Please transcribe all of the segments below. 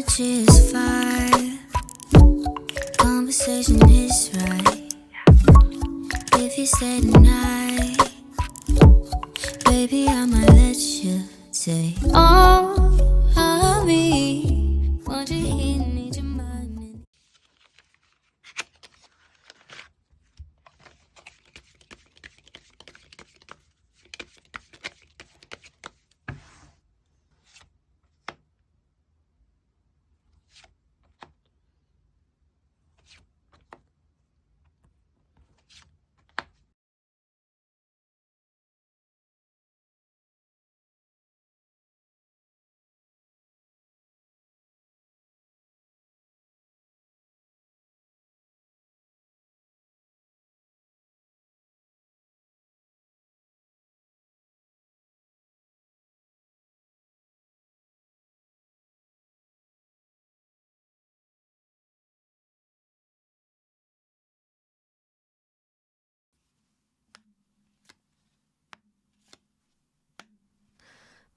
Energy is fire. Conversation is right. If you stay tonight, baby, I might let you take all of me. Want you here, need your mind.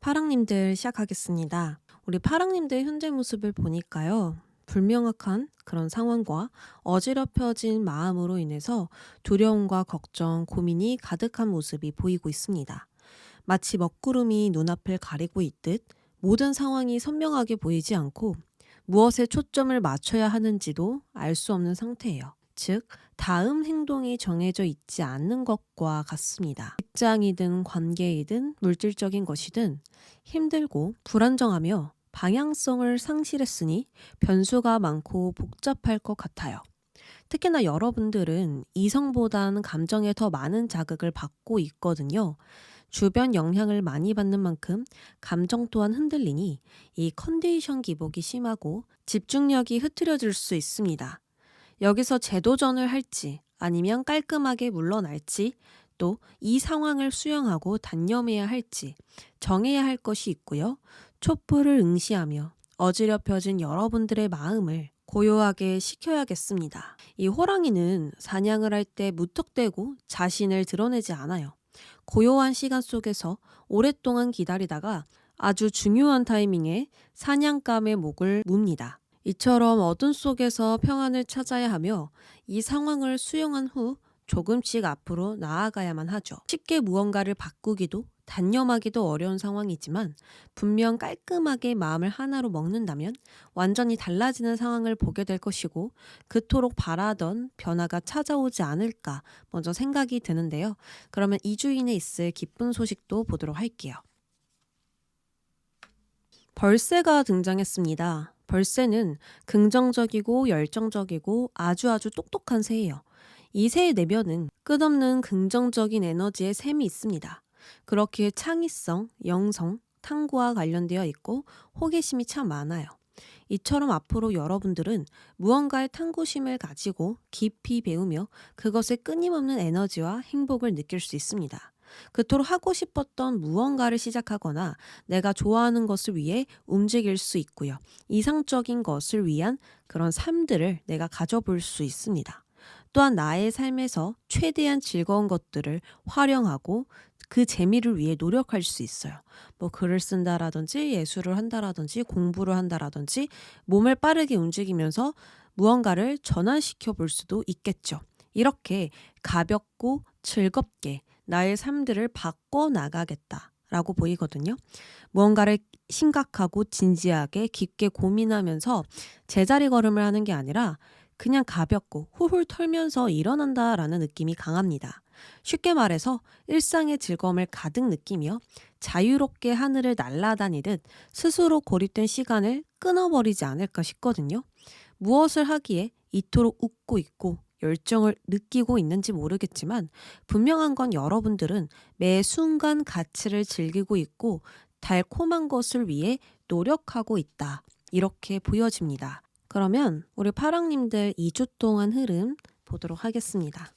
파랑님들 시작하겠습니다. 우리 파랑님들 현재 모습을 보니까요. 불명확한 그런 상황과 어지럽혀진 마음으로 인해서 두려움과 걱정, 고민이 가득한 모습이 보이고 있습니다. 마치 먹구름이 눈앞을 가리고 있듯 모든 상황이 선명하게 보이지 않고 무엇에 초점을 맞춰야 하는지도 알 수 없는 상태예요. 즉, 다음 행동이 정해져 있지 않는 것과 같습니다. 직장이든 관계이든 물질적인 것이든 힘들고 불안정하며 방향성을 상실했으니 변수가 많고 복잡할 것 같아요. 특히나 여러분들은 이성보단 감정에 더 많은 자극을 받고 있거든요. 주변 영향을 많이 받는 만큼 감정 또한 흔들리니 이 컨디션 기복이 심하고 집중력이 흐트러질 수 있습니다. 여기서 재도전을 할지 아니면 깔끔하게 물러날지 또 이 상황을 수용하고 단념해야 할지 정해야 할 것이 있고요. 촛불을 응시하며 어지럽혀진 여러분들의 마음을 고요하게 식혀야겠습니다. 이 호랑이는 사냥을 할 때 무턱대고 자신을 드러내지 않아요. 고요한 시간 속에서 오랫동안 기다리다가 아주 중요한 타이밍에 사냥감의 목을 뭅니다. 이처럼 어둠 속에서 평안을 찾아야 하며 이 상황을 수용한 후 조금씩 앞으로 나아가야만 하죠. 쉽게 무언가를 바꾸기도 단념하기도 어려운 상황이지만 분명 깔끔하게 마음을 하나로 먹는다면 완전히 달라지는 상황을 보게 될 것이고 그토록 바라던 변화가 찾아오지 않을까 먼저 생각이 드는데요. 그러면 2주 이내에 있을 기쁜 소식도 보도록 할게요. 벌새가 등장했습니다. 벌새는 긍정적이고 열정적이고 아주 똑똑한 새예요. 이 새의 내면은 끝없는 긍정적인 에너지의 샘이 있습니다. 그렇기에 창의성, 영성, 탐구와 관련되어 있고 호기심이 참 많아요. 이처럼 앞으로 여러분들은 무언가의 탐구심을 가지고 깊이 배우며 그것의 끊임없는 에너지와 행복을 느낄 수 있습니다. 그토록 하고 싶었던 무언가를 시작하거나 내가 좋아하는 것을 위해 움직일 수 있고요. 이상적인 것을 위한 그런 삶들을 내가 가져볼 수 있습니다. 또한 나의 삶에서 최대한 즐거운 것들을 활용하고 그 재미를 위해 노력할 수 있어요. 뭐 글을 쓴다라든지 예술을 한다라든지 공부를 한다라든지 몸을 빠르게 움직이면서 무언가를 전환시켜 볼 수도 있겠죠. 이렇게 가볍고 즐겁게 나의 삶들을 바꿔 나가겠다라고 보이거든요. 무언가를 심각하고 진지하게 깊게 고민하면서 제자리 걸음을 하는 게 아니라 그냥 가볍고 훌훌 털면서 일어난다라는 느낌이 강합니다. 쉽게 말해서 일상의 즐거움을 가득 느끼며 자유롭게 하늘을 날아다니듯 스스로 고립된 시간을 끊어버리지 않을까 싶거든요. 무엇을 하기에 이토록 웃고 있고 열정을 느끼고 있는지 모르겠지만 분명한 건 여러분들은 매 순간 가치를 즐기고 있고 달콤한 것을 위해 노력하고 있다. 이렇게 보여집니다. 그러면 우리 파랑님들 2주 동안 흐름 보도록 하겠습니다.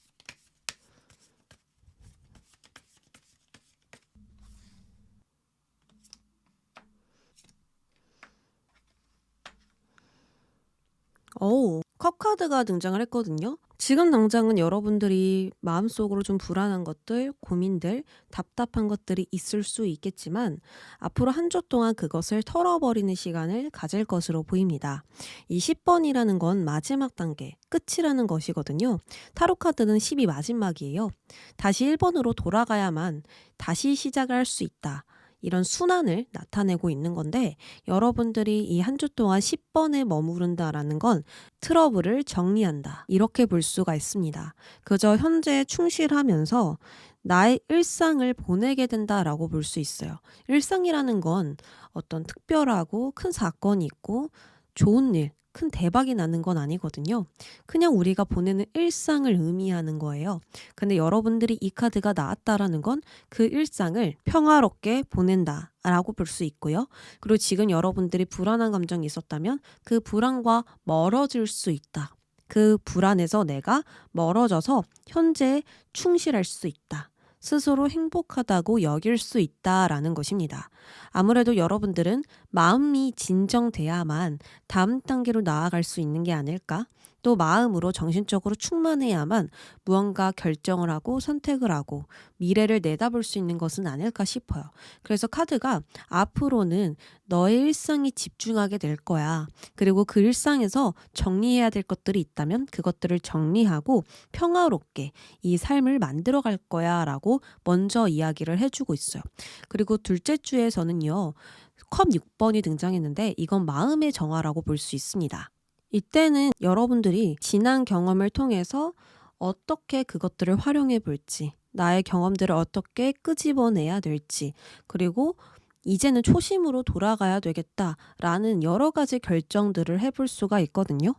컵카드가 등장을 했거든요. 지금 당장은 여러분들이 마음속으로 좀 불안한 것들, 고민들, 답답한 것들이 있을 수 있겠지만 앞으로 한 주 동안 그것을 털어버리는 시간을 가질 것으로 보입니다. 이 10번이라는 건 마지막 단계, 끝이라는 것이거든요. 타로 카드는 10이 마지막이에요. 다시 1번으로 돌아가야만 다시 시작을 할 수 있다. 이런 순환을 나타내고 있는 건데 여러분들이 이 한 주 동안 10번에 머무른다라는 건 트러블을 정리한다. 이렇게 볼 수가 있습니다. 그저 현재에 충실하면서 나의 일상을 보내게 된다라고 볼 수 있어요. 일상이라는 건 어떤 특별하고 큰 사건이 있고 좋은 일, 큰 대박이 나는 건 아니거든요. 그냥 우리가 보내는 일상을 의미하는 거예요. 근데 여러분들이 이 카드가 나왔다라는 건 그 일상을 평화롭게 보낸다라고 볼 수 있고요. 그리고 지금 여러분들이 불안한 감정이 있었다면 그 불안과 멀어질 수 있다. 그 불안에서 내가 멀어져서 현재에 충실할 수 있다. 스스로 행복하다고 여길 수 있다라는 것입니다. 아무래도 여러분들은 마음이 진정돼야만 다음 단계로 나아갈 수 있는 게 아닐까? 또 마음으로 정신적으로 충만해야만 무언가 결정을 하고 선택을 하고 미래를 내다볼 수 있는 것은 아닐까 싶어요. 그래서 카드가 앞으로는 너의 일상에 집중하게 될 거야. 그리고 그 일상에서 정리해야 될 것들이 있다면 그것들을 정리하고 평화롭게 이 삶을 만들어 갈 거야 라고 먼저 이야기를 해주고 있어요. 그리고 둘째 주에서는요. 컵 6번이 등장했는데 이건 마음의 정화라고 볼 수 있습니다. 이때는 여러분들이 지난 경험을 통해서 어떻게 그것들을 활용해 볼지, 나의 경험들을 어떻게 끄집어내야 될지, 그리고 이제는 초심으로 돌아가야 되겠다라는 여러 가지 결정들을 해볼 수가 있거든요.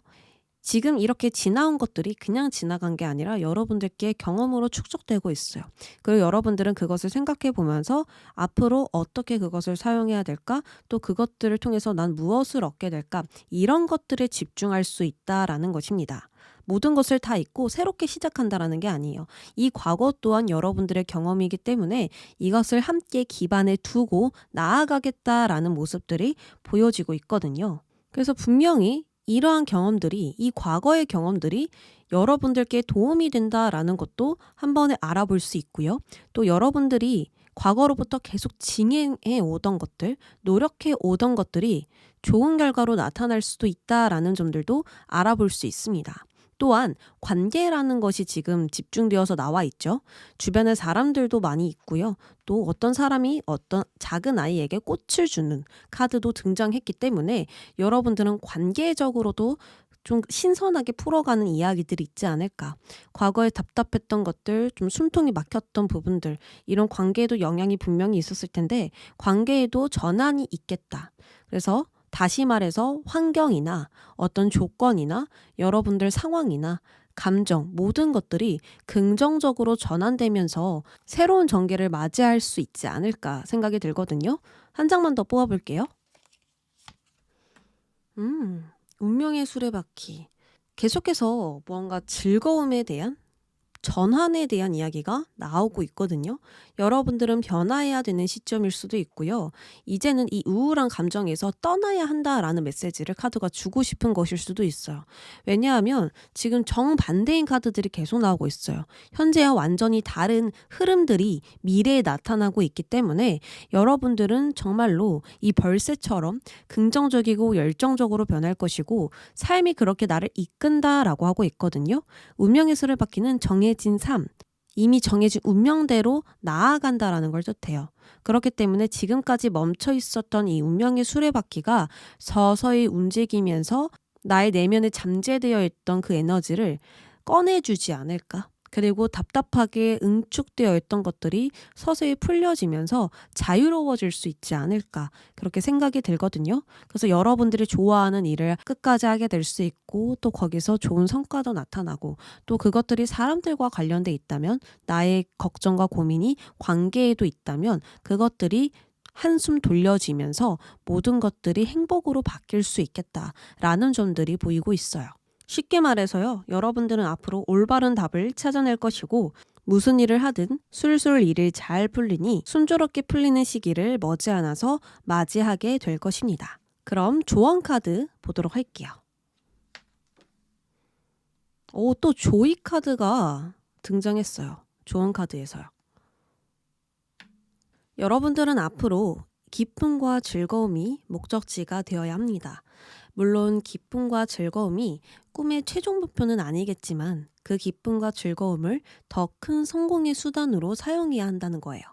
지금 이렇게 지나온 것들이 그냥 지나간 게 아니라 여러분들께 경험으로 축적되고 있어요. 그리고 여러분들은 그것을 생각해 보면서 앞으로 어떻게 그것을 사용해야 될까? 또 그것들을 통해서 난 무엇을 얻게 될까? 이런 것들에 집중할 수 있다라는 것입니다. 모든 것을 다 잊고 새롭게 시작한다라는 게 아니에요. 이 과거 또한 여러분들의 경험이기 때문에 이것을 함께 기반에 두고 나아가겠다라는 모습들이 보여지고 있거든요. 그래서 분명히 이러한 경험들이, 이 과거의 경험들이 여러분들께 도움이 된다라는 것도 한 번에 알아볼 수 있고요. 또 여러분들이 과거로부터 계속 진행해 오던 것들, 노력해 오던 것들이 좋은 결과로 나타날 수도 있다라는 점들도 알아볼 수 있습니다. 또한 관계라는 것이 지금 집중되어서 나와 있죠. 주변에 사람들도 많이 있고요. 또 어떤 사람이 어떤 작은 아이에게 꽃을 주는 카드도 등장했기 때문에 여러분들은 관계적으로도 좀 신선하게 풀어가는 이야기들이 있지 않을까. 과거에 답답했던 것들, 좀 숨통이 막혔던 부분들, 이런 관계에도 영향이 분명히 있었을 텐데 관계에도 전환이 있겠다. 그래서 다시 말해서 환경이나 어떤 조건이나 여러분들 상황이나 감정 모든 것들이 긍정적으로 전환되면서 새로운 전개를 맞이할 수 있지 않을까 생각이 들거든요. 한 장만 더 뽑아볼게요. 운명의 수레바퀴. 계속해서 뭔가 즐거움에 대한 전환에 대한 이야기가 나오고 있거든요. 여러분들은 변화해야 되는 시점일 수도 있고요. 이제는 이 우울한 감정에서 떠나야 한다라는 메시지를 카드가 주고 싶은 것일 수도 있어요. 왜냐하면 지금 정반대인 카드들이 계속 나오고 있어요. 현재와 완전히 다른 흐름들이 미래에 나타나고 있기 때문에 여러분들은 정말로 이 벌새처럼 긍정적이고 열정적으로 변할 것이고 삶이 그렇게 나를 이끈다라고 하고 있거든요. 운명의 수레바퀴는 정해진 삶, 이미 정해진 운명대로 나아간다라는 걸 뜻해요. 그렇기 때문에 지금까지 멈춰 있었던 이 운명의 수레바퀴가 서서히 움직이면서 나의 내면에 잠재되어 있던 그 에너지를 꺼내주지 않을까? 그리고 답답하게 응축되어 있던 것들이 서서히 풀려지면서 자유로워질 수 있지 않을까 그렇게 생각이 들거든요. 그래서 여러분들이 좋아하는 일을 끝까지 하게 될 수 있고 또 거기서 좋은 성과도 나타나고 또 그것들이 사람들과 관련돼 있다면 나의 걱정과 고민이 관계에도 있다면 그것들이 한숨 돌려지면서 모든 것들이 행복으로 바뀔 수 있겠다라는 점들이 보이고 있어요. 쉽게 말해서요. 여러분들은 앞으로 올바른 답을 찾아낼 것이고 무슨 일을 하든 술술 일을 잘 풀리니 순조롭게 풀리는 시기를 머지않아서 맞이하게 될 것입니다. 그럼 조언 카드 보도록 할게요. 또 조이 카드가 등장했어요. 조언 카드에서요. 여러분들은 앞으로 기쁨과 즐거움이 목적지가 되어야 합니다. 물론 기쁨과 즐거움이 꿈의 최종 목표는 아니겠지만 그 기쁨과 즐거움을 더 큰 성공의 수단으로 사용해야 한다는 거예요.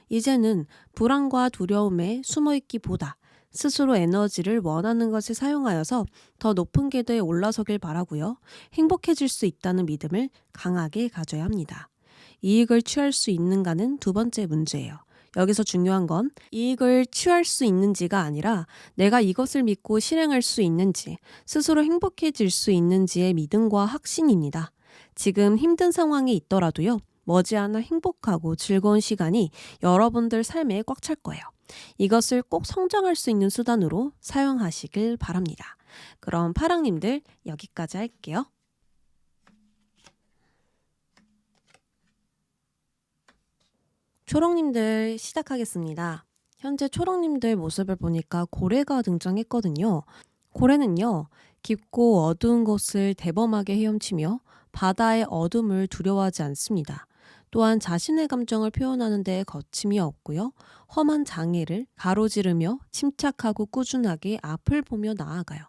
이제는 불안과 두려움에 숨어있기보다 스스로 에너지를 원하는 것에 사용하여서 더 높은 궤도에 올라서길 바라고요. 행복해질 수 있다는 믿음을 강하게 가져야 합니다. 이익을 취할 수 있는가는 두 번째 문제예요. 여기서 중요한 건 이익을 취할 수 있는지가 아니라 내가 이것을 믿고 실행할 수 있는지, 스스로 행복해질 수 있는지의 믿음과 확신입니다. 지금 힘든 상황에 있더라도요, 머지않아 행복하고 즐거운 시간이 여러분들 삶에 꽉 찰 거예요. 이것을 꼭 성장할 수 있는 수단으로 사용하시길 바랍니다. 그럼 파랑님들 여기까지 할게요. 초롱님들 시작하겠습니다. 현재 초롱님들 모습을 보니까 고래가 등장했거든요. 고래는요, 깊고 어두운 곳을 대범하게 헤엄치며 바다의 어둠을 두려워하지 않습니다. 또한 자신의 감정을 표현하는 데 거침이 없고요. 험한 장애를 가로지르며 침착하고 꾸준하게 앞을 보며 나아가요.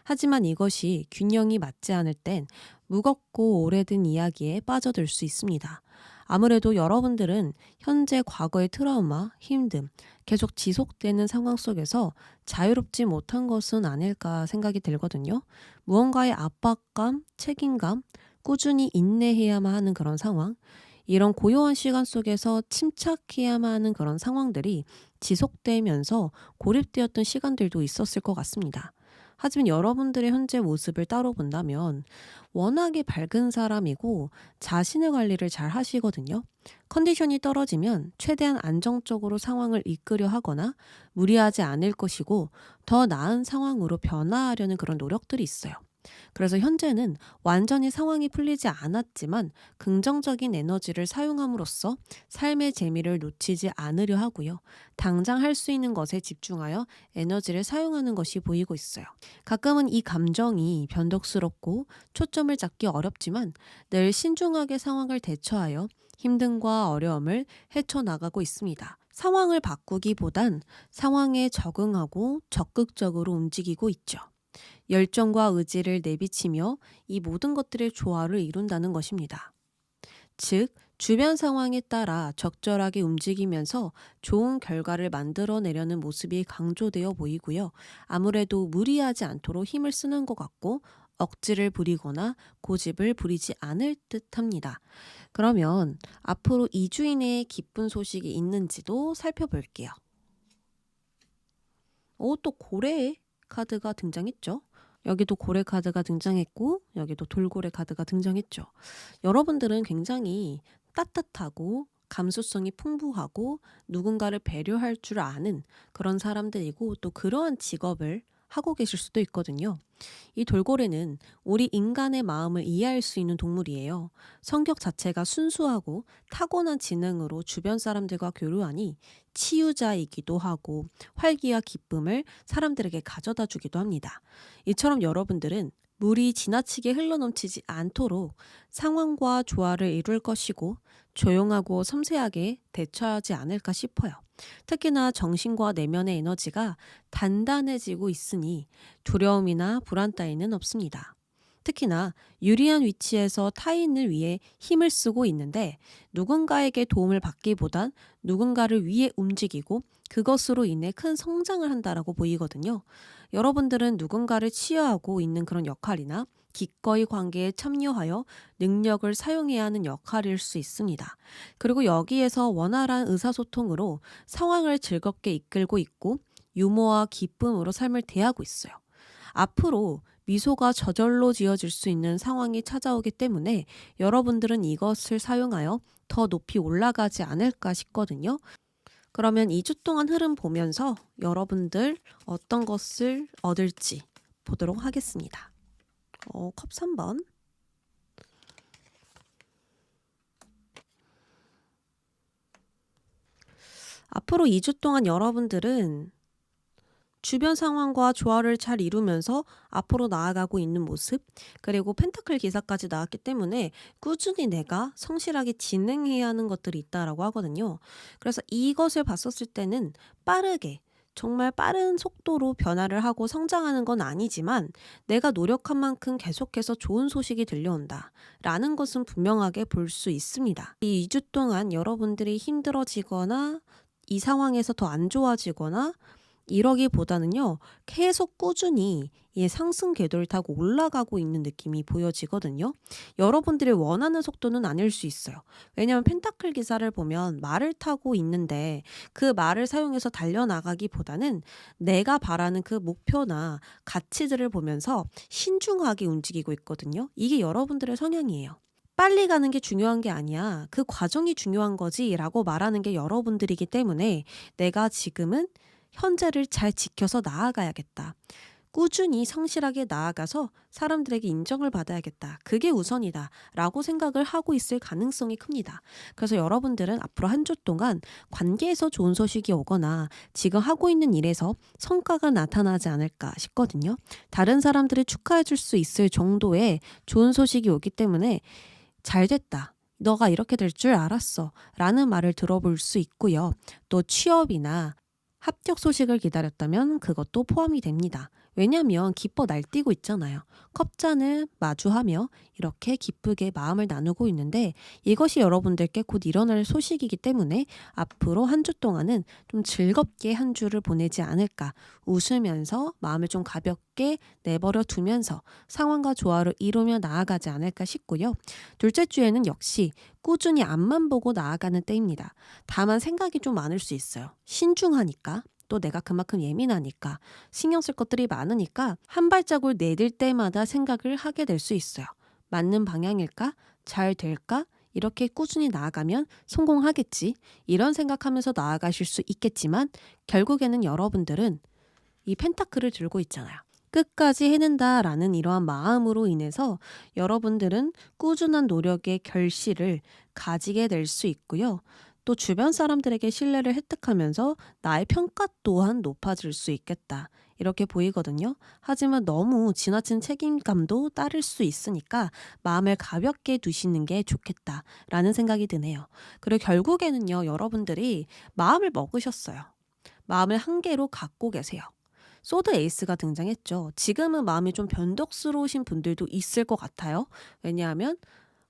하지만 이것이 균형이 맞지 않을 땐 무겁고 오래된 이야기에 빠져들 수 있습니다. 아무래도 여러분들은 현재 과거의 트라우마, 힘듦, 계속 지속되는 상황 속에서 자유롭지 못한 것은 아닐까 생각이 들거든요. 무언가의 압박감, 책임감, 꾸준히 인내해야만 하는 그런 상황, 이런 고요한 시간 속에서 침착해야만 하는 그런 상황들이 지속되면서 고립되었던 시간들도 있었을 것 같습니다. 하지만 여러분들의 현재 모습을 따로 본다면 워낙에 밝은 사람이고 자신의 관리를 잘 하시거든요. 컨디션이 떨어지면 최대한 안정적으로 상황을 이끌려 하거나 무리하지 않을 것이고 더 나은 상황으로 변화하려는 그런 노력들이 있어요. 그래서 현재는 완전히 상황이 풀리지 않았지만 긍정적인 에너지를 사용함으로써 삶의 재미를 놓치지 않으려 하고요. 당장 할 수 있는 것에 집중하여 에너지를 사용하는 것이 보이고 있어요. 가끔은 이 감정이 변덕스럽고 초점을 잡기 어렵지만 늘 신중하게 상황을 대처하여 힘듦과 어려움을 헤쳐나가고 있습니다. 상황을 바꾸기보단 상황에 적응하고 적극적으로 움직이고 있죠. 열정과 의지를 내비치며 이 모든 것들의 조화를 이룬다는 것입니다. 즉, 주변 상황에 따라 적절하게 움직이면서 좋은 결과를 만들어내려는 모습이 강조되어 보이고요. 아무래도 무리하지 않도록 힘을 쓰는 것 같고 억지를 부리거나 고집을 부리지 않을 듯 합니다. 그러면 앞으로 2주 이내에 기쁜 소식이 있는지도 살펴볼게요. 또 고래의 카드가 등장했죠. 여기도 고래 카드가 등장했고 여기도 돌고래 카드가 등장했죠. 여러분들은 굉장히 따뜻하고 감수성이 풍부하고 누군가를 배려할 줄 아는 그런 사람들이고 또 그러한 직업을 하고 계실 수도 있거든요. 이 돌고래는 우리 인간의 마음을 이해할 수 있는 동물이에요. 성격 자체가 순수하고 타고난 지능으로 주변 사람들과 교류하니 치유자이기도 하고 활기와 기쁨을 사람들에게 가져다 주기도 합니다. 이처럼 여러분들은 물이 지나치게 흘러넘치지 않도록 상황과 조화를 이룰 것이고 조용하고 섬세하게 대처하지 않을까 싶어요. 특히나 정신과 내면의 에너지가 단단해지고 있으니 두려움이나 불안 따위는 없습니다. 특히나 유리한 위치에서 타인을 위해 힘을 쓰고 있는데 누군가에게 도움을 받기보단 누군가를 위해 움직이고 그것으로 인해 큰 성장을 한다라고 보이거든요. 여러분들은 누군가를 치유하고 있는 그런 역할이나 기꺼이 관계에 참여하여 능력을 사용해야 하는 역할일 수 있습니다. 그리고 여기에서 원활한 의사소통으로 상황을 즐겁게 이끌고 있고 유머와 기쁨으로 삶을 대하고 있어요. 앞으로 미소가 저절로 지어질 수 있는 상황이 찾아오기 때문에 여러분들은 이것을 사용하여 더 높이 올라가지 않을까 싶거든요. 그러면 2주 동안 흐름 보면서 여러분들 어떤 것을 얻을지 보도록 하겠습니다. 컵 3번. 앞으로 2주 동안 여러분들은 주변 상황과 조화를 잘 이루면서 앞으로 나아가고 있는 모습, 그리고 펜타클 기사까지 나왔기 때문에 꾸준히 내가 성실하게 진행해야 하는 것들이 있다라고 하거든요. 그래서 이것을 봤었을 때는 빠르게, 정말 빠른 속도로 변화를 하고 성장하는 건 아니지만 내가 노력한 만큼 계속해서 좋은 소식이 들려온다 라는 것은 분명하게 볼 수 있습니다. 이 2주 동안 여러분들이 힘들어지거나 이 상황에서 더 안 좋아지거나 이러기보다는요, 계속 꾸준히 이 상승 궤도를 타고 올라가고 있는 느낌이 보여지거든요. 여러분들이 원하는 속도는 아닐 수 있어요. 왜냐하면 펜타클 기사를 보면 말을 타고 있는데 그 말을 사용해서 달려나가기보다는 내가 바라는 그 목표나 가치들을 보면서 신중하게 움직이고 있거든요. 이게 여러분들의 성향이에요. 빨리 가는 게 중요한 게 아니야. 그 과정이 중요한 거지 라고 말하는 게 여러분들이기 때문에 내가 지금은 현재를 잘 지켜서 나아가야겠다. 꾸준히 성실하게 나아가서 사람들에게 인정을 받아야겠다. 그게 우선이다. 라고 생각을 하고 있을 가능성이 큽니다. 그래서 여러분들은 앞으로 한 주 동안 관계에서 좋은 소식이 오거나 지금 하고 있는 일에서 성과가 나타나지 않을까 싶거든요. 다른 사람들이 축하해 줄 수 있을 정도의 좋은 소식이 오기 때문에 잘 됐다. 너가 이렇게 될 줄 알았어. 라는 말을 들어볼 수 있고요. 또 취업이나 합격 소식을 기다렸다면 그것도 포함이 됩니다. 왜냐하면 기뻐 날뛰고 있잖아요. 컵잔을 마주하며 이렇게 기쁘게 마음을 나누고 있는데 이것이 여러분들께 곧 일어날 소식이기 때문에 앞으로 한 주 동안은 좀 즐겁게 한 주를 보내지 않을까, 웃으면서 마음을 좀 가볍게 내버려 두면서 상황과 조화를 이루며 나아가지 않을까 싶고요. 둘째 주에는 역시 꾸준히 앞만 보고 나아가는 때입니다. 다만 생각이 좀 많을 수 있어요. 신중하니까. 또 내가 그만큼 예민하니까 신경 쓸 것들이 많으니까 한 발자국을 내딜 때마다 생각을 하게 될 수 있어요. 맞는 방향일까? 잘 될까? 이렇게 꾸준히 나아가면 성공하겠지. 이런 생각하면서 나아가실 수 있겠지만 결국에는 여러분들은 이 펜타클을 들고 있잖아요. 끝까지 해낸다라는 이러한 마음으로 인해서 여러분들은 꾸준한 노력의 결실을 가지게 될 수 있고요. 또 주변 사람들에게 신뢰를 획득하면서 나의 평가 또한 높아질 수 있겠다. 이렇게 보이거든요. 하지만 너무 지나친 책임감도 따를 수 있으니까 마음을 가볍게 두시는 게 좋겠다라는 생각이 드네요. 그리고 결국에는요, 여러분들이 마음을 먹으셨어요. 마음을 한 개로 갖고 계세요. 소드 에이스가 등장했죠. 지금은 마음이 좀 변덕스러우신 분들도 있을 것 같아요. 왜냐하면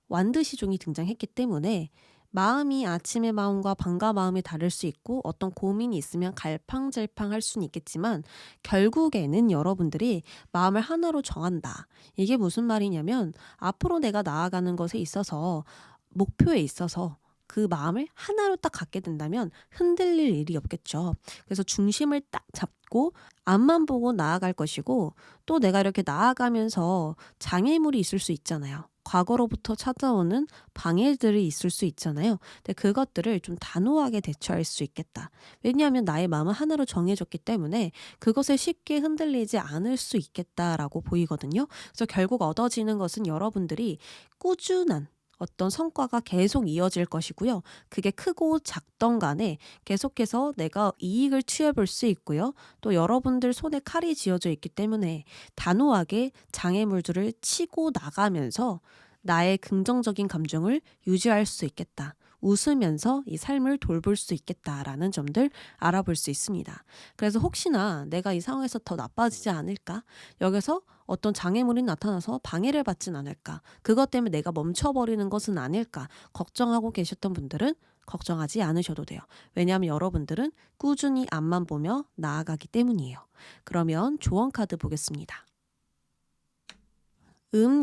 완드시종이 등장했기 때문에 마음이 아침의 마음과 밤과 마음이 다를 수 있고 어떤 고민이 있으면 갈팡질팡할 수는 있겠지만 결국에는 여러분들이 마음을 하나로 정한다. 이게 무슨 말이냐면 앞으로 내가 나아가는 것에 있어서 목표에 있어서 그 마음을 하나로 딱 갖게 된다면 흔들릴 일이 없겠죠. 그래서 중심을 딱 잡고 앞만 보고 나아갈 것이고 또 내가 이렇게 나아가면서 장애물이 있을 수 있잖아요. 과거로부터 찾아오는 방해들이 있을 수 있잖아요. 근데 그것들을 좀 단호하게 대처할 수 있겠다. 왜냐하면 나의 마음은 하나로 정해졌기 때문에 그것을 쉽게 흔들리지 않을 수 있겠다라고 보이거든요. 그래서 결국 얻어지는 것은 여러분들이 꾸준한 어떤 성과가 계속 이어질 것이고요. 그게 크고 작던 간에 계속해서 내가 이익을 취해볼 수 있고요. 또 여러분들 손에 칼이 쥐어져 있기 때문에 단호하게 장애물들을 치고 나가면서 나의 긍정적인 감정을 유지할 수 있겠다. 웃으면서 이 삶을 돌볼 수 있겠다라는 점들 알아볼 수 있습니다. 그래서 혹시나 내가 이 상황에서 더 나빠지지 않을까? 여기서 어떤 장애물이 나타나서 방해를 받진 않을까? 그것 때문에 내가 멈춰버리는 것은 아닐까? 걱정하고 계셨던 분들은 걱정하지 않으셔도 돼요. 왜냐하면 여러분들은 꾸준히 앞만 보며 나아가기 때문이에요. 그러면 조언 카드 보겠습니다.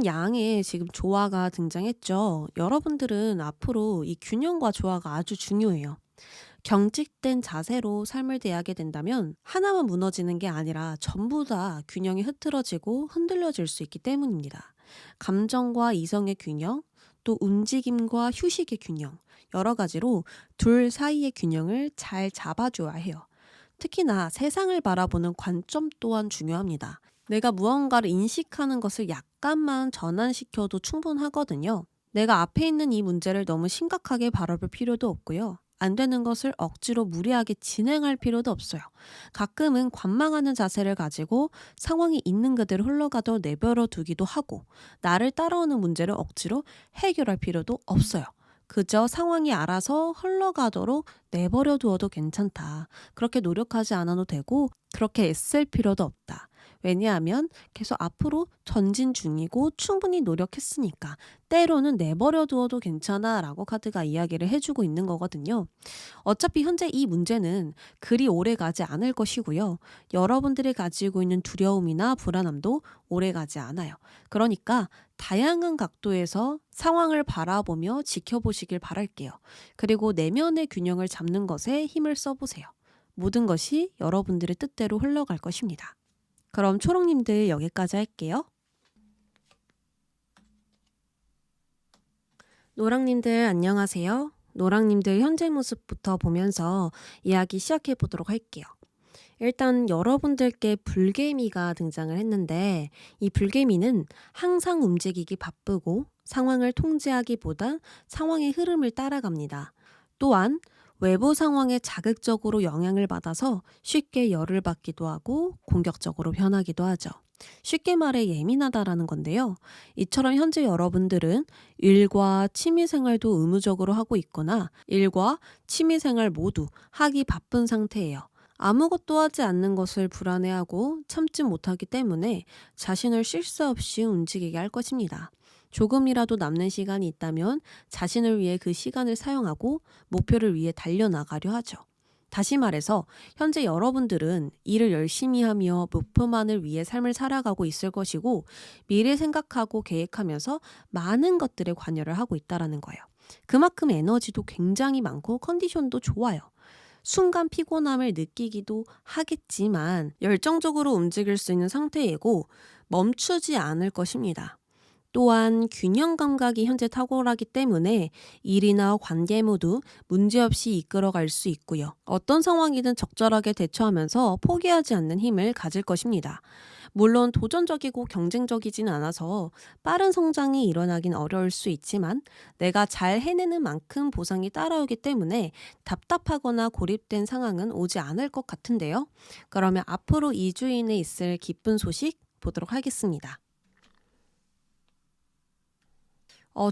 양의 지금 조화가 등장했죠. 여러분들은 앞으로 이 균형과 조화가 아주 중요해요. 경직된 자세로 삶을 대하게 된다면 하나만 무너지는 게 아니라 전부 다 균형이 흐트러지고 흔들려질 수 있기 때문입니다. 감정과 이성의 균형, 또 움직임과 휴식의 균형, 여러 가지로 둘 사이의 균형을 잘 잡아줘야 해요. 특히나 세상을 바라보는 관점 또한 중요합니다. 내가 무언가를 인식하는 것을 약간만 전환시켜도 충분하거든요. 내가 앞에 있는 이 문제를 너무 심각하게 바라볼 필요도 없고요. 안 되는 것을 억지로 무리하게 진행할 필요도 없어요. 가끔은 관망하는 자세를 가지고 상황이 있는 그대로 흘러가도 내버려 두기도 하고, 나를 따라오는 문제를 억지로 해결할 필요도 없어요. 그저 상황이 알아서 흘러가도록 내버려 두어도 괜찮다. 그렇게 노력하지 않아도 되고 그렇게 애쓸 필요도 없다. 왜냐하면 계속 앞으로 전진 중이고 충분히 노력했으니까 때로는 내버려 두어도 괜찮아 라고 카드가 이야기를 해주고 있는 거거든요. 어차피 현재 이 문제는 그리 오래 가지 않을 것이고요. 여러분들이 가지고 있는 두려움이나 불안함도 오래 가지 않아요. 그러니까 다양한 각도에서 상황을 바라보며 지켜보시길 바랄게요. 그리고 내면의 균형을 잡는 것에 힘을 써보세요. 모든 것이 여러분들의 뜻대로 흘러갈 것입니다. 그럼 초록님들 여기까지 할게요. 노랑님들 안녕하세요. 노랑님들 현재 모습부터 보면서 이야기 시작해 보도록 할게요. 일단 여러분들께 불개미가 등장을 했는데, 이 불개미는 항상 움직이기 바쁘고 상황을 통제하기보단 상황의 흐름을 따라갑니다. 또한 외부 상황에 자극적으로 영향을 받아서 쉽게 열을 받기도 하고 공격적으로 변하기도 하죠. 쉽게 말해 예민하다라는 건데요. 이처럼 현재 여러분들은 일과 취미생활도 의무적으로 하고 있거나 일과 취미생활 모두 하기 바쁜 상태예요. 아무것도 하지 않는 것을 불안해하고 참지 못하기 때문에 자신을 쉴 새 없이 움직이게 할 것입니다. 조금이라도 남는 시간이 있다면 자신을 위해 그 시간을 사용하고 목표를 위해 달려나가려 하죠. 다시 말해서 현재 여러분들은 일을 열심히 하며 목표만을 위해 삶을 살아가고 있을 것이고, 미래 생각하고 계획하면서 많은 것들에 관여를 하고 있다는 거예요. 그만큼 에너지도 굉장히 많고 컨디션도 좋아요. 순간 피곤함을 느끼기도 하겠지만 열정적으로 움직일 수 있는 상태이고 멈추지 않을 것입니다. 또한 균형 감각이 현재 탁월하기 때문에 일이나 관계 모두 문제없이 이끌어갈 수 있고요. 어떤 상황이든 적절하게 대처하면서 포기하지 않는 힘을 가질 것입니다. 물론 도전적이고 경쟁적이진 않아서 빠른 성장이 일어나긴 어려울 수 있지만 내가 잘 해내는 만큼 보상이 따라오기 때문에 답답하거나 고립된 상황은 오지 않을 것 같은데요. 그러면 앞으로 2주 이내에 있을 기쁜 소식 보도록 하겠습니다.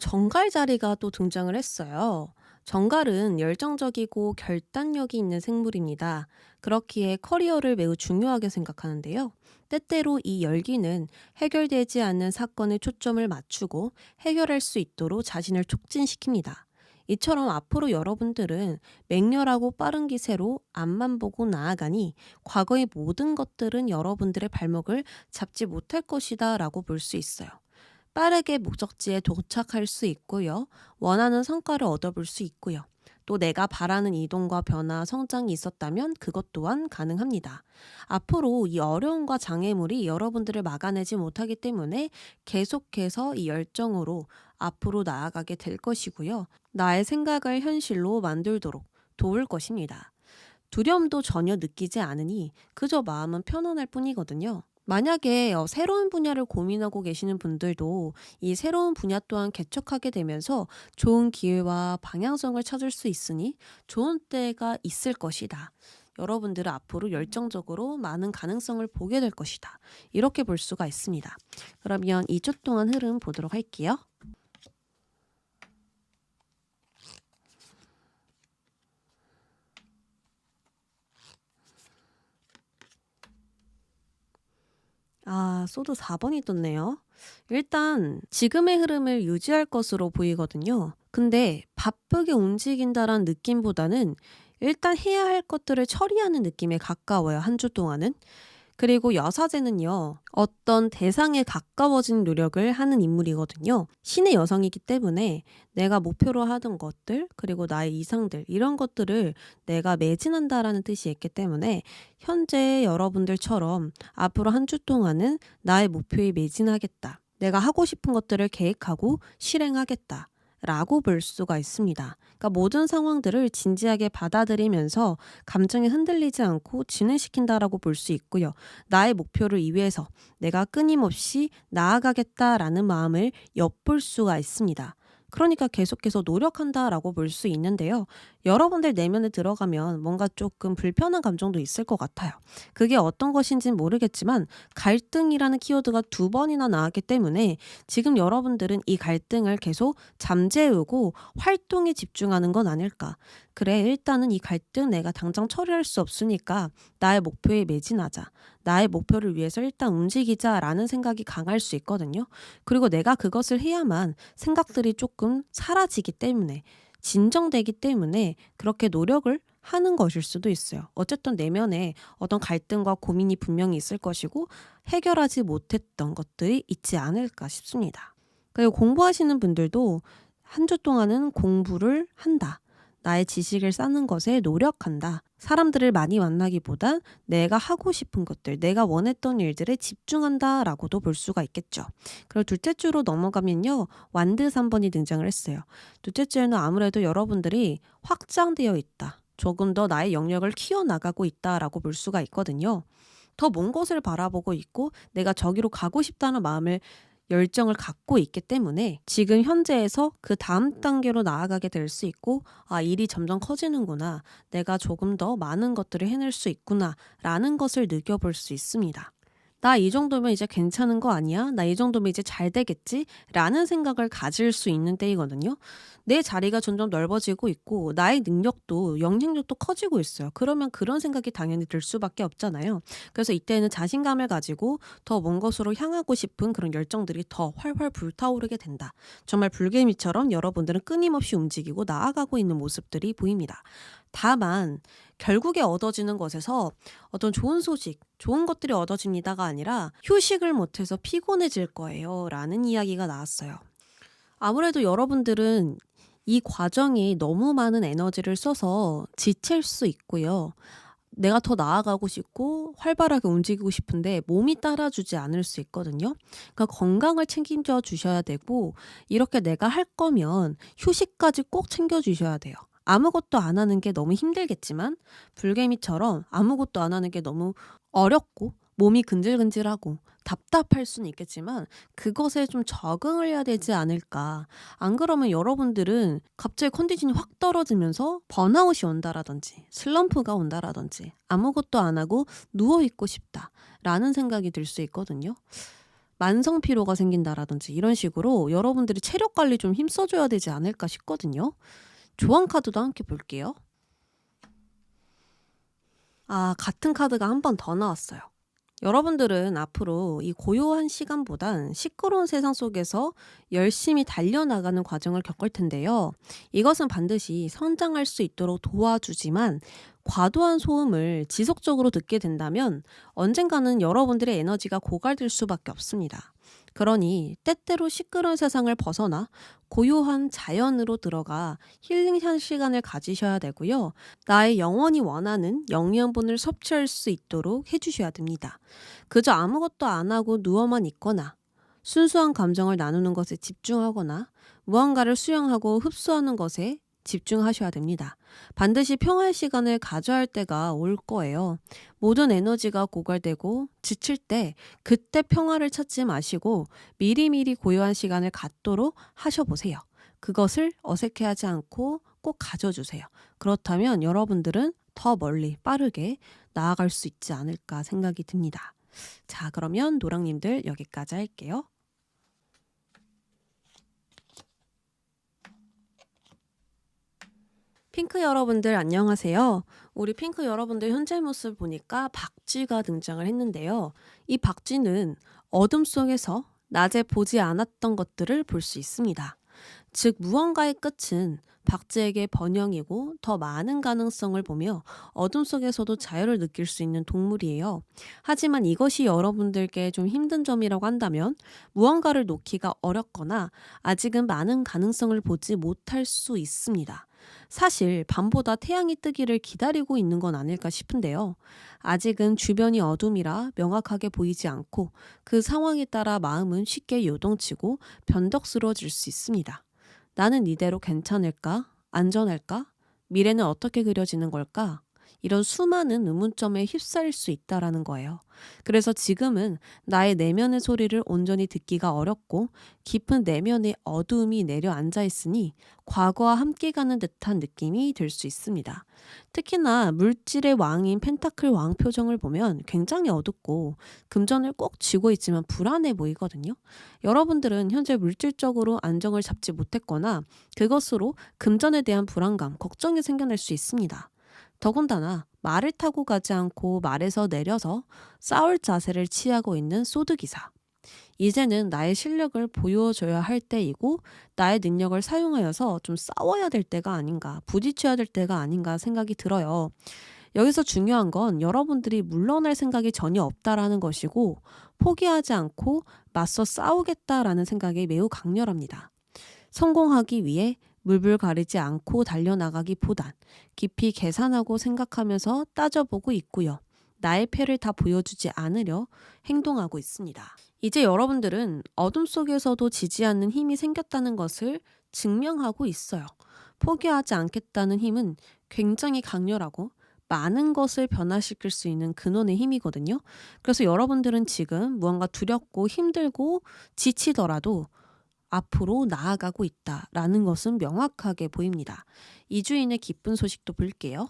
정갈 자리가 또 등장을 했어요. 정갈은 열정적이고 결단력이 있는 생물입니다. 그렇기에 커리어를 매우 중요하게 생각하는데요. 때때로 이 열기는 해결되지 않는 사건에 초점을 맞추고 해결할 수 있도록 자신을 촉진시킵니다. 이처럼 앞으로 여러분들은 맹렬하고 빠른 기세로 앞만 보고 나아가니 과거의 모든 것들은 여러분들의 발목을 잡지 못할 것이다 라고 볼 수 있어요. 빠르게 목적지에 도착할 수 있고요. 원하는 성과를 얻어볼 수 있고요. 또 내가 바라는 이동과 변화, 성장이 있었다면 그것 또한 가능합니다. 앞으로 이 어려움과 장애물이 여러분들을 막아내지 못하기 때문에 계속해서 이 열정으로 앞으로 나아가게 될 것이고요. 나의 생각을 현실로 만들도록 도울 것입니다. 두려움도 전혀 느끼지 않으니 그저 마음은 편안할 뿐이거든요. 만약에 새로운 분야를 고민하고 계시는 분들도 이 새로운 분야 또한 개척하게 되면서 좋은 기회와 방향성을 찾을 수 있으니 좋은 때가 있을 것이다. 여러분들은 앞으로 열정적으로 많은 가능성을 보게 될 것이다. 이렇게 볼 수가 있습니다. 그러면 2주 동안 흐름 보도록 할게요. 소드 4번이 떴네요. 일단 지금의 흐름을 유지할 것으로 보이거든요. 근데 바쁘게 움직인다란 느낌보다는 일단 해야 할 것들을 처리하는 느낌에 가까워요. 한 주 동안은. 그리고 여사제는요, 어떤 대상에 가까워진 노력을 하는 인물이거든요. 신의 여성이기 때문에 내가 목표로 하던 것들, 그리고 나의 이상들, 이런 것들을 내가 매진한다라는 뜻이 있기 때문에 현재 여러분들처럼 앞으로 한 주 동안은 나의 목표에 매진하겠다. 내가 하고 싶은 것들을 계획하고 실행하겠다. 라고 볼 수가 있습니다. 그러니까 모든 상황들을 진지하게 받아들이면서 감정에 흔들리지 않고 진행시킨다라고 볼 수 있고요. 나의 목표를 위해서 내가 끊임없이 나아가겠다라는 마음을 엿볼 수가 있습니다. 그러니까 계속해서 노력한다라고 볼 수 있는데요. 여러분들 내면에 들어가면 뭔가 조금 불편한 감정도 있을 것 같아요. 그게 어떤 것인지는 모르겠지만 갈등이라는 키워드가 두 번이나 나왔기 때문에 지금 여러분들은 이 갈등을 계속 잠재우고 활동에 집중하는 건 아닐까. 그래, 일단은 이 갈등 내가 당장 처리할 수 없으니까 나의 목표에 매진하자. 나의 목표를 위해서 일단 움직이자라는 생각이 강할 수 있거든요. 그리고 내가 그것을 해야만 생각들이 조금 사라지기 때문에, 진정되기 때문에 그렇게 노력을 하는 것일 수도 있어요. 어쨌든 내면에 어떤 갈등과 고민이 분명히 있을 것이고 해결하지 못했던 것들이 있지 않을까 싶습니다. 그리고 공부하시는 분들도 한 주 동안은 공부를 한다. 나의 지식을 쌓는 것에 노력한다. 사람들을 많이 만나기보단 내가 하고 싶은 것들, 내가 원했던 일들에 집중한다라고도 볼 수가 있겠죠. 그리고 둘째 주로 넘어가면요. 완드 3번이 등장을 했어요. 둘째 주에는 아무래도 여러분들이 확장되어 있다. 조금 더 나의 영역을 키워나가고 있다라고 볼 수가 있거든요. 더 먼 곳을 바라보고 있고 내가 저기로 가고 싶다는 마음을 열정을 갖고 있기 때문에 지금 현재에서 그 다음 단계로 나아가게 될 수 있고, 아, 일이 점점 커지는구나. 내가 조금 더 많은 것들을 해낼 수 있구나. 라는 것을 느껴볼 수 있습니다. 나 이 정도면 이제 괜찮은 거 아니야? 나 이 정도면 이제 잘 되겠지? 라는 생각을 가질 수 있는 때이거든요. 내 자리가 점점 넓어지고 있고 나의 능력도 영향력도 커지고 있어요. 그러면 그런 생각이 당연히 들 수밖에 없잖아요. 그래서 이때는 자신감을 가지고 더 먼 곳으로 향하고 싶은 그런 열정들이 더 활활 불타오르게 된다. 정말 불개미처럼 여러분들은 끊임없이 움직이고 나아가고 있는 모습들이 보입니다. 다만 결국에 얻어지는 것에서 어떤 좋은 소식, 좋은 것들이 얻어집니다가 아니라 휴식을 못해서 피곤해질 거예요. 라는 이야기가 나왔어요. 아무래도 여러분들은 이 과정에 너무 많은 에너지를 써서 지칠 수 있고요. 내가 더 나아가고 싶고 활발하게 움직이고 싶은데 몸이 따라주지 않을 수 있거든요. 그러니까 건강을 책임져 주셔야 되고 이렇게 내가 할 거면 휴식까지 꼭 챙겨 주셔야 돼요. 아무것도 안 하는 게 너무 힘들겠지만 불개미처럼 아무것도 안 하는 게 너무 어렵고 몸이 근질근질하고 답답할 수는 있겠지만 그것에 좀 적응을 해야 되지 않을까. 안 그러면 여러분들은 갑자기 컨디션이 확 떨어지면서 번아웃이 온다라든지 슬럼프가 온다라든지 아무것도 안 하고 누워있고 싶다라는 생각이 들 수 있거든요. 만성 피로가 생긴다라든지 이런 식으로 여러분들이 체력 관리 좀 힘써줘야 되지 않을까 싶거든요. 조언 카드도 함께 볼게요. 아, 같은 카드가 한 번 더 나왔어요. 여러분들은 앞으로 이 고요한 시간보단 시끄러운 세상 속에서 열심히 달려나가는 과정을 겪을 텐데요. 이것은 반드시 성장할 수 있도록 도와주지만 과도한 소음을 지속적으로 듣게 된다면 언젠가는 여러분들의 에너지가 고갈될 수밖에 없습니다. 그러니 때때로 시끄러운 세상을 벗어나 고요한 자연으로 들어가 힐링한 시간을 가지셔야 되고요. 나의 영혼이 원하는 영양분을 섭취할 수 있도록 해주셔야 됩니다. 그저 아무것도 안 하고 누워만 있거나 순수한 감정을 나누는 것에 집중하거나 무언가를 수용하고 흡수하는 것에 집중하셔야 됩니다. 반드시 평화의 시간을 가져야 할 때가 올 거예요. 모든 에너지가 고갈되고 지칠 때 그때 평화를 찾지 마시고 미리미리 고요한 시간을 갖도록 하셔보세요. 그것을 어색해하지 않고 꼭 가져주세요. 그렇다면 여러분들은 더 멀리 빠르게 나아갈 수 있지 않을까 생각이 듭니다. 자, 그러면 노랑님들 여기까지 할게요. 핑크 여러분들 안녕하세요. 우리 핑크 여러분들 현재 모습 보니까 박쥐가 등장을 했는데요. 이 박쥐는 어둠 속에서 낮에 보지 않았던 것들을 볼 수 있습니다. 즉 무언가의 끝은 박쥐에게 번영이고 더 많은 가능성을 보며 어둠 속에서도 자유를 느낄 수 있는 동물이에요. 하지만 이것이 여러분들께 좀 힘든 점이라고 한다면 무언가를 놓기가 어렵거나 아직은 많은 가능성을 보지 못할 수 있습니다. 사실 밤보다 태양이 뜨기를 기다리고 있는 건 아닐까 싶은데요. 아직은 주변이 어둠이라 명확하게 보이지 않고 그 상황에 따라 마음은 쉽게 요동치고 변덕스러워질 수 있습니다. 나는 이대로 괜찮을까? 안전할까? 미래는 어떻게 그려지는 걸까? 이런 수많은 의문점에 휩싸일 수 있다라는 거예요. 그래서 지금은 나의 내면의 소리를 온전히 듣기가 어렵고 깊은 내면의 어두움이 내려앉아 있으니 과거와 함께 가는 듯한 느낌이 들 수 있습니다. 특히나 물질의 왕인 펜타클 왕 표정을 보면 굉장히 어둡고 금전을 꼭 쥐고 있지만 불안해 보이거든요. 여러분들은 현재 물질적으로 안정을 잡지 못했거나 그것으로 금전에 대한 불안감, 걱정이 생겨날 수 있습니다. 더군다나 말을 타고 가지 않고 말에서 내려서 싸울 자세를 취하고 있는 소드기사. 이제는 나의 실력을 보여줘야 할 때이고 나의 능력을 사용하여서 좀 싸워야 될 때가 아닌가, 부딪혀야 될 때가 아닌가 생각이 들어요. 여기서 중요한 건 여러분들이 물러날 생각이 전혀 없다라는 것이고 포기하지 않고 맞서 싸우겠다라는 생각이 매우 강렬합니다. 성공하기 위해 물불 가리지 않고 달려나가기보단 깊이 계산하고 생각하면서 따져보고 있고요. 나의 패를 다 보여주지 않으려 행동하고 있습니다. 이제 여러분들은 어둠 속에서도 지지 않는 힘이 생겼다는 것을 증명하고 있어요. 포기하지 않겠다는 힘은 굉장히 강렬하고 많은 것을 변화시킬 수 있는 근원의 힘이거든요. 그래서 여러분들은 지금 무언가 두렵고 힘들고 지치더라도 앞으로 나아가고 있다라는 것은 명확하게 보입니다. 이주인의 기쁜 소식도 볼게요.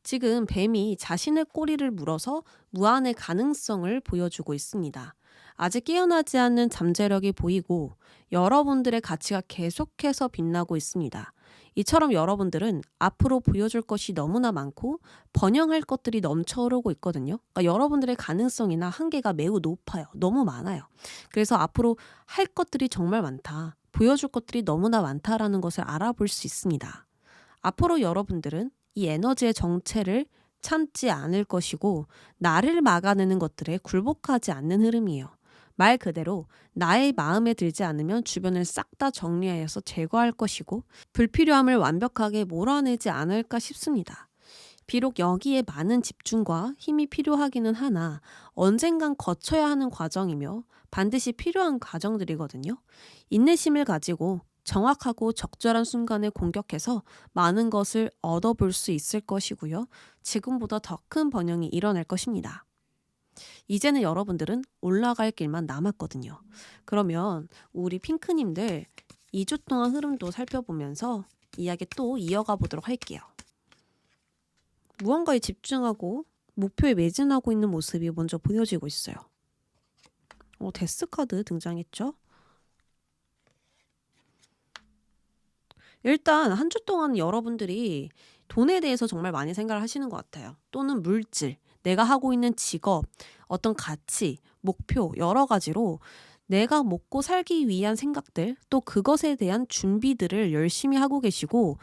지금 뱀이 자신의 꼬리를 물어서 무한의 가능성을 보여주고 있습니다. 아직 깨어나지 않는 잠재력이 보이고 여러분들의 가치가 계속해서 빛나고 있습니다. 이처럼 여러분들은 앞으로 보여줄 것이 너무나 많고 번영할 것들이 넘쳐오르고 있거든요. 그러니까 여러분들의 가능성이나 한계가 매우 높아요. 너무 많아요. 그래서 앞으로 할 것들이 정말 많다. 보여줄 것들이 너무나 많다라는 것을 알아볼 수 있습니다. 앞으로 여러분들은 이 에너지의 정체를 참지 않을 것이고 나를 막아내는 것들에 굴복하지 않는 흐름이에요. 말 그대로 나의 마음에 들지 않으면 주변을 싹 다 정리하여서 제거할 것이고 불필요함을 완벽하게 몰아내지 않을까 싶습니다. 비록 여기에 많은 집중과 힘이 필요하기는 하나 언젠간 거쳐야 하는 과정이며 반드시 필요한 과정들이거든요. 인내심을 가지고 정확하고 적절한 순간에 공격해서 많은 것을 얻어볼 수 있을 것이고요. 지금보다 더 큰 번영이 일어날 것입니다. 이제는 여러분들은 올라갈 길만 남았거든요. 그러면 우리 핑크님들 2주 동안 흐름도 살펴보면서 이야기 또 이어가 보도록 할게요. 무언가에 집중하고 목표에 매진하고 있는 모습이 먼저 보여지고 있어요. 데스 카드 등장했죠? 일단 한 주 동안 여러분들이 돈에 대해서 정말 많이 생각을 하시는 것 같아요. 또는 물질, 내가 하고 있는 직업, 어떤 가치, 목표 여러 가지로 내가 먹고 살기 위한 생각들 또 그것에 대한 준비들을 열심히 하고 계시고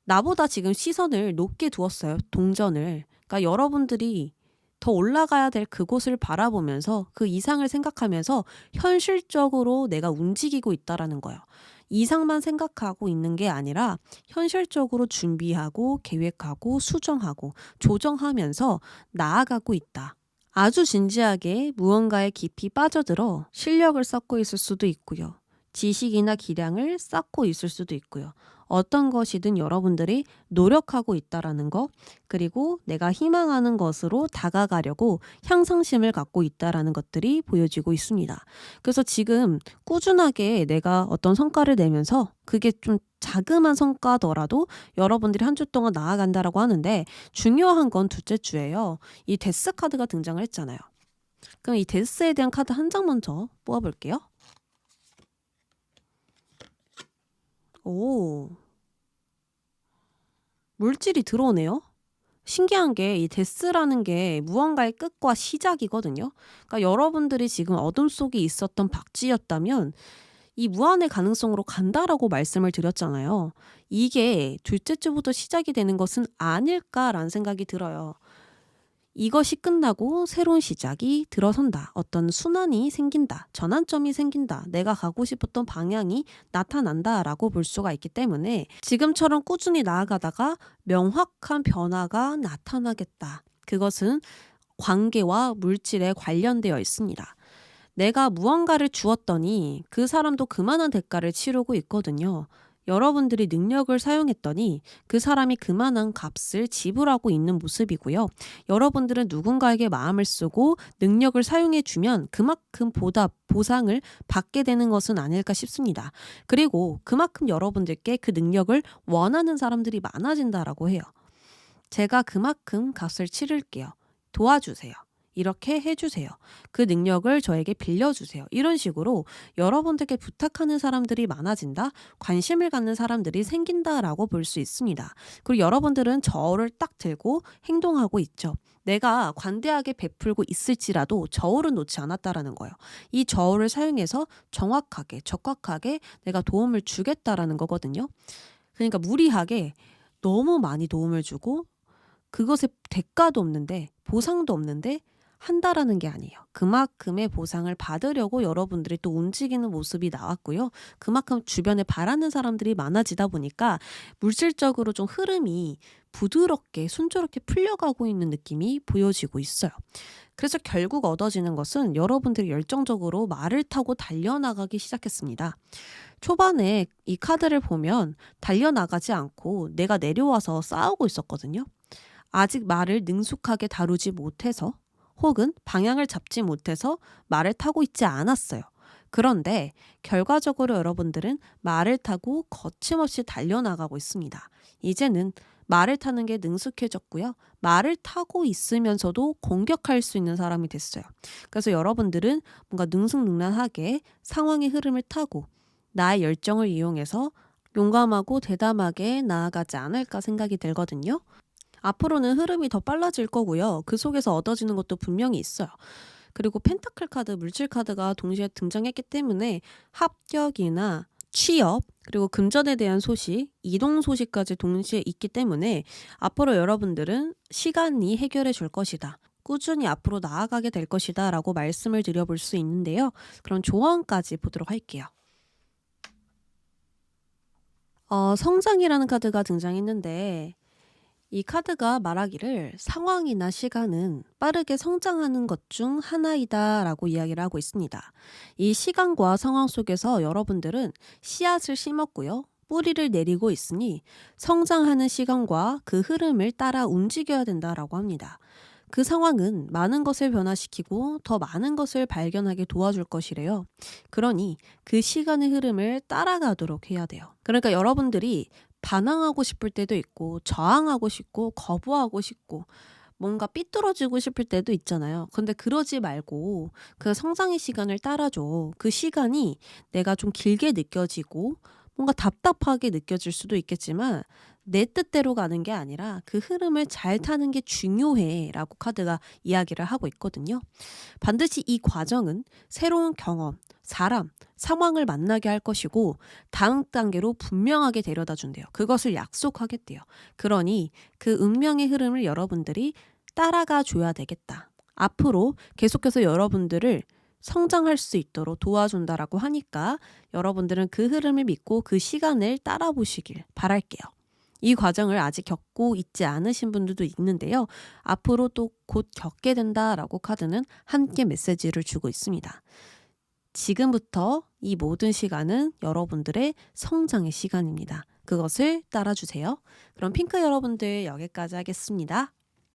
나보다 지금 시선을 높게 두었어요. 동전을. 그러니까 여러분들이 더 올라가야 될 그곳을 바라보면서 그 이상을 생각하면서 현실적으로 내가 움직이고 있다라는 거예요. 이상만 생각하고 있는 게 아니라 현실적으로 준비하고 계획하고 수정하고 조정하면서 나아가고 있다. 아주 진지하게 무언가에 깊이 빠져들어 실력을 쌓고 있을 수도 있고요. 지식이나 기량을 쌓고 있을 수도 있고요. 어떤 것이든 여러분들이 노력하고 있다라는 것, 그리고 내가 희망하는 것으로 다가가려고 향상심을 갖고 있다라는 것들이 보여지고 있습니다. 그래서 지금 꾸준하게 내가 어떤 성과를 내면서 그게 좀 자그마한 성과더라도 여러분들이 한 주 동안 나아간다라고 하는데 중요한 건 둘째 주예요. 이 데스 카드가 등장을 했잖아요. 그럼 이 데스에 대한 카드 한 장 먼저 뽑아볼게요. 오, 물질이 들어오네요. 신기한 게 이 데스라는 게 무언가의 끝과 시작이거든요. 그러니까 여러분들이 지금 어둠 속에 있었던 박쥐였다면 이 무한의 가능성으로 간다라고 말씀을 드렸잖아요. 이게 둘째 주부터 시작이 되는 것은 아닐까라는 생각이 들어요. 이것이 끝나고 새로운 시작이 들어선다. 어떤 순환이 생긴다. 전환점이 생긴다. 내가 가고 싶었던 방향이 나타난다라고 볼 수가 있기 때문에 지금처럼 꾸준히 나아가다가 명확한 변화가 나타나겠다. 그것은 관계와 물질에 관련되어 있습니다. 내가 무언가를 주었더니 그 사람도 그만한 대가를 치르고 있거든요. 여러분들이 능력을 사용했더니 그 사람이 그만한 값을 지불하고 있는 모습이고요. 여러분들은 누군가에게 마음을 쓰고 능력을 사용해 주면 그만큼 보상을 받게 되는 것은 아닐까 싶습니다. 그리고 그만큼 여러분들께 그 능력을 원하는 사람들이 많아진다라고 해요. 제가 그만큼 값을 치를게요. 도와주세요. 이렇게 해주세요. 그 능력을 저에게 빌려주세요. 이런 식으로 여러분들께 부탁하는 사람들이 많아진다, 관심을 갖는 사람들이 생긴다라고 볼 수 있습니다. 그리고 여러분들은 저울을 딱 들고 행동하고 있죠. 내가 관대하게 베풀고 있을지라도 저울은 놓지 않았다라는 거예요. 이 저울을 사용해서 정확하게, 적확하게 내가 도움을 주겠다라는 거거든요. 그러니까 무리하게 너무 많이 도움을 주고 그것에 대가도 없는데 보상도 없는데 한다라는 게 아니에요. 그만큼의 보상을 받으려고 여러분들이 또 움직이는 모습이 나왔고요. 그만큼 주변에 바라는 사람들이 많아지다 보니까 물질적으로 좀 흐름이 부드럽게 순조롭게 풀려가고 있는 느낌이 보여지고 있어요. 그래서 결국 얻어지는 것은 여러분들이 열정적으로 말을 타고 달려나가기 시작했습니다. 초반에 이 카드를 보면 달려나가지 않고 내가 내려와서 싸우고 있었거든요. 아직 말을 능숙하게 다루지 못해서 혹은 방향을 잡지 못해서 말을 타고 있지 않았어요. 그런데 결과적으로 여러분들은 말을 타고 거침없이 달려나가고 있습니다. 이제는 말을 타는 게 능숙해졌고요. 말을 타고 있으면서도 공격할 수 있는 사람이 됐어요. 그래서 여러분들은 뭔가 능숙능란하게 상황의 흐름을 타고 나의 열정을 이용해서 용감하고 대담하게 나아가지 않을까 생각이 들거든요. 앞으로는 흐름이 더 빨라질 거고요. 그 속에서 얻어지는 것도 분명히 있어요. 그리고 펜타클 카드, 물질 카드가 동시에 등장했기 때문에 합격이나 취업, 그리고 금전에 대한 소식, 이동 소식까지 동시에 있기 때문에 앞으로 여러분들은 시간이 해결해 줄 것이다. 꾸준히 앞으로 나아가게 될 것이다 라고 말씀을 드려볼 수 있는데요. 그럼 조언까지 보도록 할게요. 성장이라는 카드가 등장했는데 이 카드가 말하기를 상황이나 시간은 빠르게 성장하는 것 중 하나이다 라고 이야기를 하고 있습니다. 이 시간과 상황 속에서 여러분들은 씨앗을 심었고요. 뿌리를 내리고 있으니 성장하는 시간과 그 흐름을 따라 움직여야 된다라고 합니다. 그 상황은 많은 것을 변화시키고 더 많은 것을 발견하게 도와줄 것이래요. 그러니 그 시간의 흐름을 따라가도록 해야 돼요. 그러니까 여러분들이 반항하고 싶을 때도 있고 저항하고 싶고 거부하고 싶고 뭔가 삐뚤어지고 싶을 때도 있잖아요. 근데 그러지 말고 그 성장의 시간을 따라줘. 그 시간이 내가 좀 길게 느껴지고 뭔가 답답하게 느껴질 수도 있겠지만 내 뜻대로 가는 게 아니라 그 흐름을 잘 타는 게 중요해 라고 카드가 이야기를 하고 있거든요. 반드시 이 과정은 새로운 경험, 사람, 상황을 만나게 할 것이고 다음 단계로 분명하게 데려다 준대요. 그것을 약속하겠대요. 그러니 그 운명의 흐름을 여러분들이 따라가 줘야 되겠다. 앞으로 계속해서 여러분들을 성장할 수 있도록 도와준다라고 하니까 여러분들은 그 흐름을 믿고 그 시간을 따라 보시길 바랄게요. 이 과정을 아직 겪고 있지 않으신 분들도 있는데요. 앞으로 또 곧 겪게 된다라고 카드는 함께 메시지를 주고 있습니다. 지금부터 이 모든 시간은 여러분들의 성장의 시간입니다. 그것을 따라주세요. 그럼 핑크 여러분들 여기까지 하겠습니다.